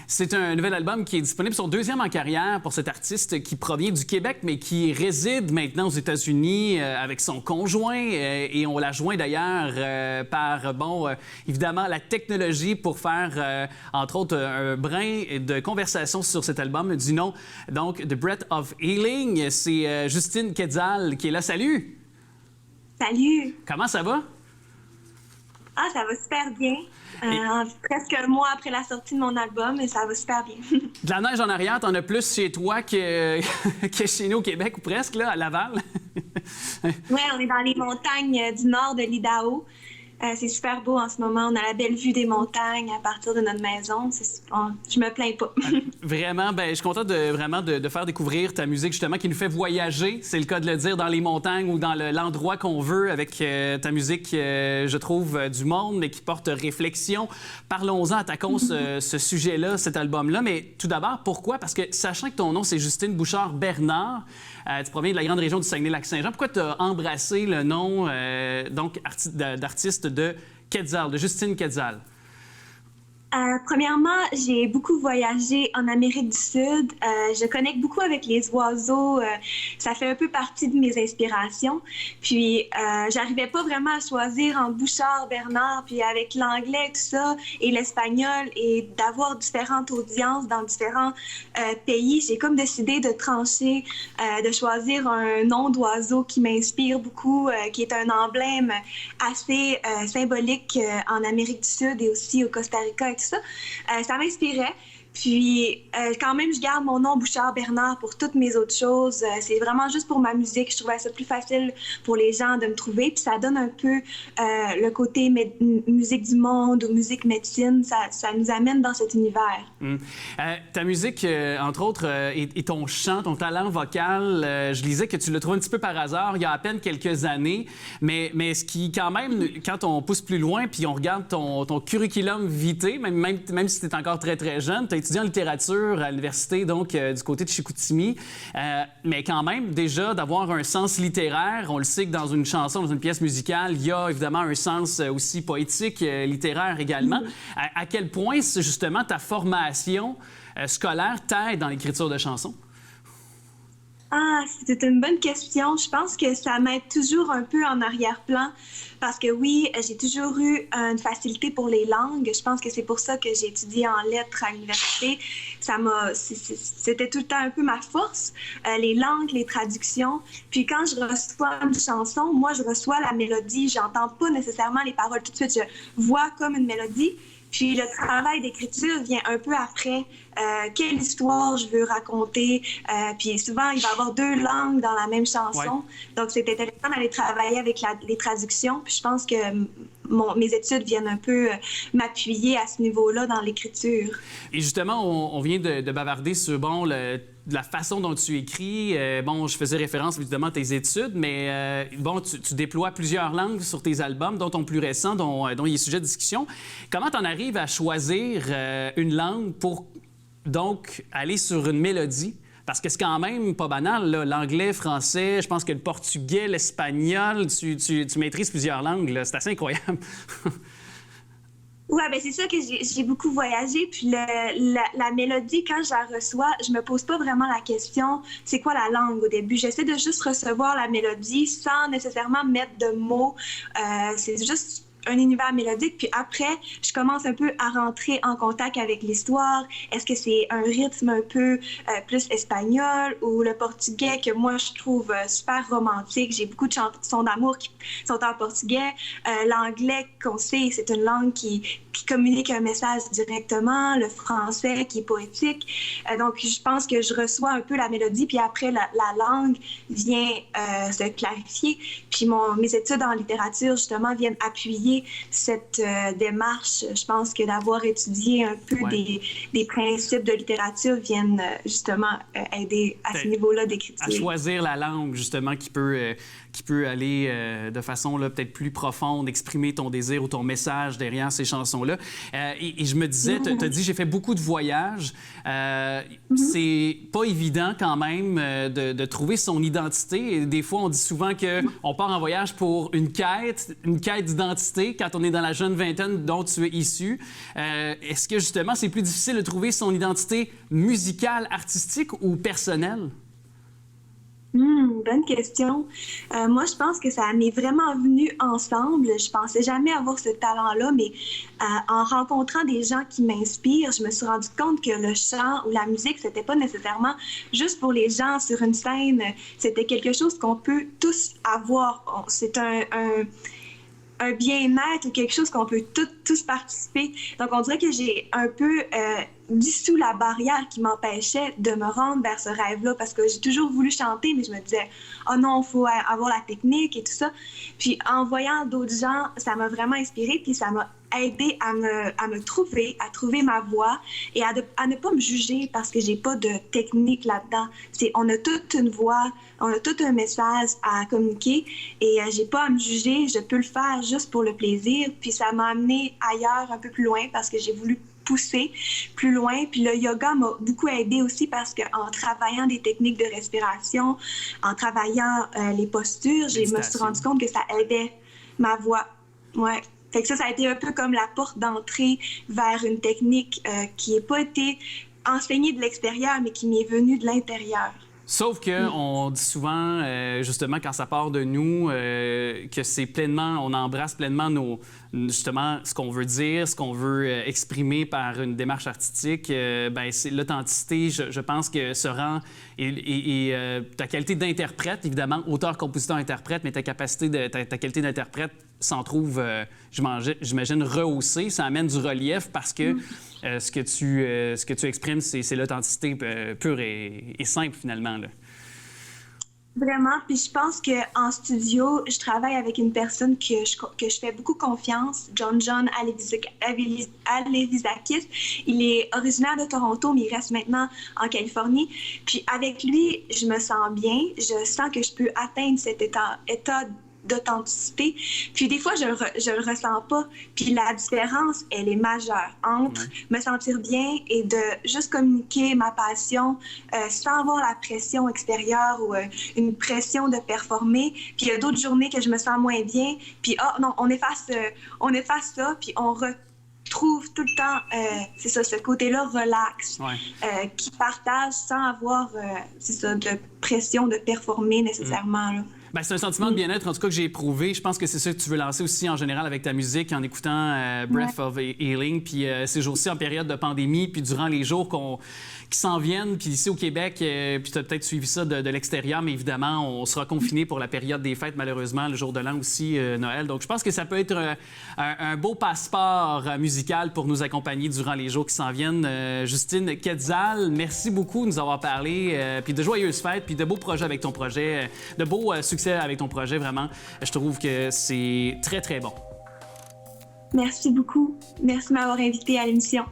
C'est un nouvel album qui est disponible, son deuxième en carrière pour cet artiste qui provient du Québec, mais qui réside maintenant aux États-Unis avec son conjoint. Et on l'a joint d'ailleurs par, évidemment, la technologie pour faire, entre autres, un brin de conversation sur cet album du nom, donc, The Breath of Healing. C'est Justine Quetzal qui est là. Salut! Salut! Comment ça va? Ah, ça va super bien. Presque un mois après la sortie de mon album, et ça va super bien. De la neige en arrière, t'en as plus chez toi que chez nous au Québec, ou presque, là, à Laval. Oui, on est dans les montagnes du nord de l'Idaho. C'est super beau en ce moment. On a la belle vue des montagnes à partir de notre maison. Je me plains pas. Vraiment, je suis content de faire découvrir ta musique, justement, qui nous fait voyager, c'est le cas de le dire, dans les montagnes ou dans l'endroit qu'on veut avec ta musique, je trouve, du monde, mais qui porte réflexion. Parlons-en, attaquons ce sujet-là, cet album-là. Mais tout d'abord, pourquoi? Parce que, sachant que ton nom, c'est Justine Bouchard-Bernard, tu proviens de la grande région du Saguenay-Lac-Saint-Jean, pourquoi tu as embrassé le nom d'artiste de Quetzal, de Justine Quetzal? Premièrement, j'ai beaucoup voyagé en Amérique du Sud. Je connecte beaucoup avec les oiseaux. Ça fait un peu partie de mes inspirations. Puis, j'arrivais pas vraiment à choisir en Bouchard-Bernard, puis avec l'anglais, tout ça, et l'espagnol, et d'avoir différentes audiences dans différents pays, j'ai comme décidé de trancher, de choisir un nom d'oiseau qui m'inspire beaucoup, qui est un emblème assez symbolique en Amérique du Sud et aussi au Costa Rica et tout ça. Ça m'inspirait. Puis, quand même, je garde mon nom Bouchard-Bernard pour toutes mes autres choses. C'est vraiment juste pour ma musique. Je trouvais ça plus facile pour les gens de me trouver. Puis, ça donne un peu le côté musique du monde ou musique médecine. Ça nous amène dans cet univers. Ta musique, entre autres, et ton chant, ton talent vocal, je lisais que tu l'as trouvé un petit peu par hasard il y a à peine quelques années. Mais ce qui, quand même, quand on pousse plus loin puis on regarde ton curriculum vitae, même si tu es encore très, très jeune, tu as étudié en littérature à l'université, donc du côté de Chicoutimi. Mais quand même, déjà, d'avoir un sens littéraire, on le sait que dans une chanson, dans une pièce musicale, il y a évidemment un sens aussi poétique, littéraire également. À quel point, justement, ta formation scolaire t'aide dans l'écriture de chansons? Ah, c'est une bonne question. Je pense que ça m'aide toujours un peu en arrière-plan parce que oui, j'ai toujours eu une facilité pour les langues. Je pense que c'est pour ça que j'ai étudié en lettres à l'université. C'était tout le temps un peu ma force, les langues, les traductions. Puis quand je reçois une chanson, moi, je reçois la mélodie. J'entends pas nécessairement les paroles tout de suite. Je vois comme une mélodie. Puis le travail d'écriture vient un peu après. Quelle histoire je veux raconter. Puis souvent, il va y avoir deux langues dans la même chanson. Ouais. Donc, c'est intéressant d'aller travailler avec les traductions. Puis je pense que mes études viennent un peu m'appuyer à ce niveau-là dans l'écriture. Et justement, on vient de bavarder sur, de la façon dont tu écris. Je faisais référence évidemment à tes études, mais tu déploies plusieurs langues sur tes albums, dont ton plus récent, dont il est sujet de discussion. Comment tu en arrives à choisir une langue pour donc aller sur une mélodie? Parce que c'est quand même pas banal, là. L'anglais, français, je pense que le portugais, l'espagnol, tu maîtrises plusieurs langues, là. C'est assez incroyable. Oui, bien c'est ça que j'ai beaucoup voyagé. Puis la mélodie, quand je la reçois, je me pose pas vraiment la question c'est quoi la langue au début. J'essaie de juste recevoir la mélodie sans nécessairement mettre de mots. C'est juste un univers mélodique, puis après, je commence un peu à rentrer en contact avec l'histoire. Est-ce que c'est un rythme un peu plus espagnol ou le portugais que moi, je trouve super romantique. J'ai beaucoup de chansons d'amour qui sont en portugais. L'anglais, qu'on sait, c'est une langue qui communique un message directement. Le français, qui est poétique. Donc, je pense que je reçois un peu la mélodie, puis après, la langue vient se clarifier. Puis mes études en littérature, justement, viennent appuyer cette démarche. Je pense que d'avoir étudié un peu des principes de littérature viennent justement aider à ce niveau-là d'écriture. À choisir la langue, justement, qui peut aller de façon peut-être plus profonde, exprimer ton désir ou ton message derrière ces chansons-là. Et je me disais, tu as dit, j'ai fait beaucoup de voyages. C'est pas évident quand même de trouver son identité. Et des fois, on dit souvent qu'on part en voyage pour une quête d'identité. identité quand on est dans la jeune vingtaine dont tu es issu. Est-ce que justement c'est plus difficile de trouver son identité musicale, artistique ou personnelle? Bonne question. Moi, je pense que ça m'est vraiment venu ensemble. Je pensais jamais avoir ce talent-là, mais en rencontrant des gens qui m'inspirent, je me suis rendu compte que le chant ou la musique, c'était pas nécessairement juste pour les gens sur une scène. C'était quelque chose qu'on peut tous avoir. C'est un bien-être ou quelque chose qu'on peut tous participer. Donc, on dirait que j'ai un peu dissous la barrière qui m'empêchait de me rendre vers ce rêve-là parce que j'ai toujours voulu chanter, mais je me disais « Oh non, il faut avoir la technique et tout ça. » Puis en voyant d'autres gens, ça m'a vraiment inspirée, puis ça m'a aidé à me trouver, à trouver ma voix et à ne pas me juger parce que j'ai pas de technique là-dedans. On a toute une voix, on a tout un message à communiquer et j'ai pas à me juger, je peux le faire juste pour le plaisir. Puis ça m'a amené ailleurs, un peu plus loin parce que j'ai voulu pousser plus loin. Puis le yoga m'a beaucoup aidé aussi parce qu'en travaillant des techniques de respiration, en travaillant les postures, je me suis rendu compte que ça aidait ma voix. Ouais. Fait que ça a été un peu comme la porte d'entrée vers une technique qui n'a pas été enseignée de l'extérieur, mais qui m'est venue de l'intérieur. Sauf qu'on dit souvent, justement, quand ça part de nous, que c'est pleinement, on embrasse pleinement justement, ce qu'on veut dire, ce qu'on veut exprimer par une démarche artistique. Ben, c'est l'authenticité, je pense que se rend et ta qualité d'interprète, évidemment, auteur, compositeur, interprète, mais ta qualité d'interprète s'en trouve, j'imagine, rehaussée. Ça amène du relief parce que ce que tu exprimes, c'est l'authenticité pure et simple, finalement, là. Vraiment. Puis je pense qu'en studio, je travaille avec une personne que je fais beaucoup confiance, John Alevisakis. Il est originaire de Toronto, mais il reste maintenant en Californie. Puis avec lui, je me sens bien. Je sens que je peux atteindre cet état d'authenticité. Puis des fois, je le ressens pas. Puis la différence, elle est majeure entre me sentir bien et de juste communiquer ma passion sans avoir la pression extérieure ou une pression de performer. Puis il y a d'autres journées que je me sens moins bien. Puis non, on efface ça, puis on retrouve tout le temps, c'est ça, ce côté-là relax, qui partage sans avoir, c'est ça, de pression de performer nécessairement, là. Bien, c'est un sentiment de bien-être, en tout cas, que j'ai éprouvé. Je pense que c'est ça que tu veux lancer aussi en général avec ta musique, en écoutant Breath of Healing. Puis ces jours-ci, en période de pandémie, puis durant les jours qui s'en viennent, puis ici au Québec, puis tu as peut-être suivi ça de l'extérieur, mais évidemment, on sera confiné pour la période des fêtes, malheureusement, le jour de l'an aussi, Noël. Donc, je pense que ça peut être un beau passeport musical pour nous accompagner durant les jours qui s'en viennent. Justine Quetzal, merci beaucoup de nous avoir parlé, puis de joyeuses fêtes, puis de beaux projets avec ton projet, de beaux succès avec ton projet, vraiment. Je trouve que c'est très, très bon. Merci beaucoup. Merci de m'avoir invité à l'émission.